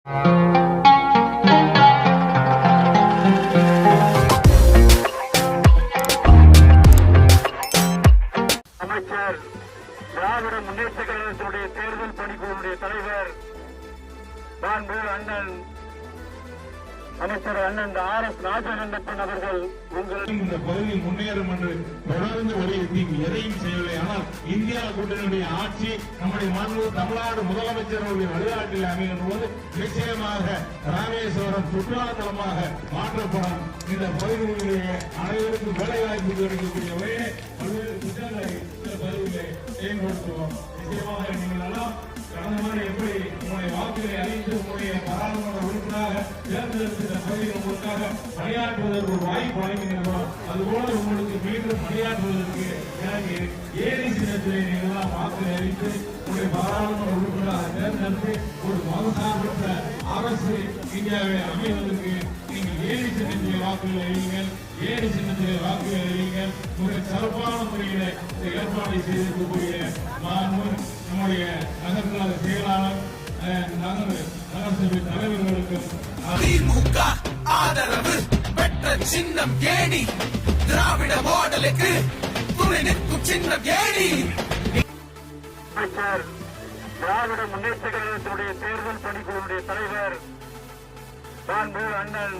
அமைச்சர் திராவிட முன்னேற்ற கழகத்தினுடைய தேர்தல் பணிக்குழுவுடைய தலைவர் அண்ணன் அமைச்சர் அண்ணன் RS ராஜகண்ணப்பன் அவர்கள் இந்த பகுதியில் முன்னேறும் என்று தொடர்ந்து வலியுறுத்தி எதையும் செய்யவில்லை. ஆனால் இந்தியா கூட்டணியுடைய ஆட்சி நம்முடைய மாண்பு தமிழ்நாடு முதலமைச்சர்களுடைய வழிகாட்டில் அமைகின்ற போது நிச்சயமாக ராமேஸ்வரம் சுற்றுலா தலமாக மாற்றப்படும். இந்த பகுதிகளிலே அனைவருக்கும் வேலை வாய்ப்பு கிடைக்கக்கூடிய வகையிலே பல்வேறு திட்டங்களை இந்த பகுதியிலே செயல்படுத்துவோம். நிச்சயமாக நீங்கள் எல்லாம் கடந்த முறை எப்படி உங்களுடைய வாக்குகளை அறிந்து உங்களுடைய பாராளுமன்ற உறுப்பினராக தேர்ந்தெடுத்த பகுதியில் உங்களுக்காக பணியாற்றுவதற்கு ஒரு வாய்ப்பு வழங்கினீர்களோ அதுபோல உங்களுக்கு மீண்டும் பணியாற்றுவதற்கு எனக்கு ஏரி சின்னத்திலே நீங்கள் வாக்குகளை அறிந்து உங்களுடைய பாராளுமன்ற உறுப்பினராக தேர்ந்தெடுத்து ஒரு மதசார்பற்ற அரசு இந்தியாவை அமைவதற்கு நீங்கள் ஏரி சின்னத்திலே வாக்குகளை அறியுங்கள். ஏரி சின்னத்திலே வாக்குகளை அறியுங்கள். ஒரு சிறப்பான முறையில் இந்த ஏற்பாடு செய்திருக்கக்கூடிய நம்முடைய நகர்கழக செயலாளர் நகரசபை தலைவர்களுக்கும் திமுக ஆதரவு பெற்ற சின்னம் ஏணி, திராவிட மாடலுக்கு துணை நிற்கும் சின்னம் ஏணி. அமைச்சர் திராவிட முன்னேற்ற கழகத்தினுடைய தேர்தல் பணிக்குழுவுடைய தலைவர் அண்ணன்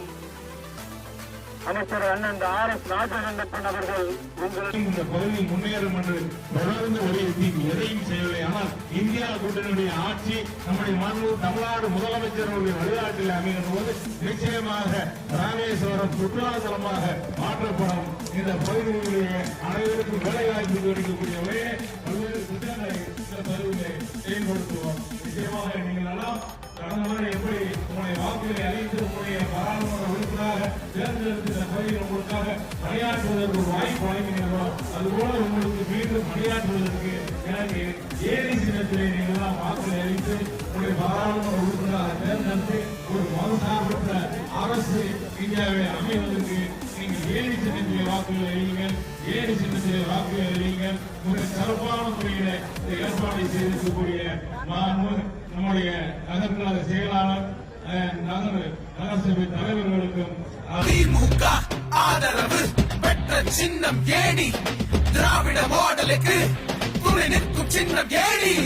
அமைச்சர் அண்ணன் RS ராஜகண்ணப்பன் அவர்கள் இந்த பகுதியில் முன்னேறும் என்று தொடர்ந்து வலியுறுத்தி எதையும் செய்யவில்லை. ஆனால் இந்தியா கூட்டணியுடைய ஆட்சி நம்முடைய மாண்பு தமிழ்நாடு முதலமைச்சர்களுடைய வழிகாட்டில் அமைகின்ற போது நிச்சயமாக ராமேஸ்வரம் சுற்றுலா தலமாக மாற்றப்படும். இந்த பகுதிகளிலே அனைவருக்கும் வேலை வாய்ப்பு கிடைக்கக்கூடிய வகையிலே பல்வேறு திட்டங்களை இந்த பகுதியிலே செயல்படுத்துவோம். நிச்சயமாக நீங்கள் எல்லாம் கடந்த முறை எப்படி உங்களுடைய வாக்குகளை அறிந்து உங்களுடைய பாராளுமன்ற உறுப்பினராக தேர்ந்தெடுத்த பகுதியில் உங்களுக்காக பணியாற்றுவதற்கு ஒரு வாய்ப்பு வழங்கினீர்களோ அதுபோல உங்களுக்கு மீண்டும் பணியாற்றுவதற்கு எனக்கு ஏரி சின்னத்திலே நீங்கள் வாக்குகளை அறிந்து உங்களுடைய பாராளுமன்ற உறுப்பினராக தேர்ந்தெடுத்து ஒரு மதசார்பற்ற அரசு இந்தியாவை அமைவதற்கு நீங்கள் ஏரி சின்னத்திலே வாக்குகளை அறியுங்கள். ஏரி சின்னத்திலே வாக்குகளை அறியுங்கள். ஒரு சிறப்பான முறையில் இந்த ஏற்பாடு செய்திருக்கக்கூடிய நம்முடைய நகர்கழக செயலாளர் நகரசபை தலைவர்களுக்கும் திமுக ஆதரவு பெற்ற சின்னம் ஏணி, திராவிட மாடலுக்கு துணை நிற்கும் சின்னம் ஏணி.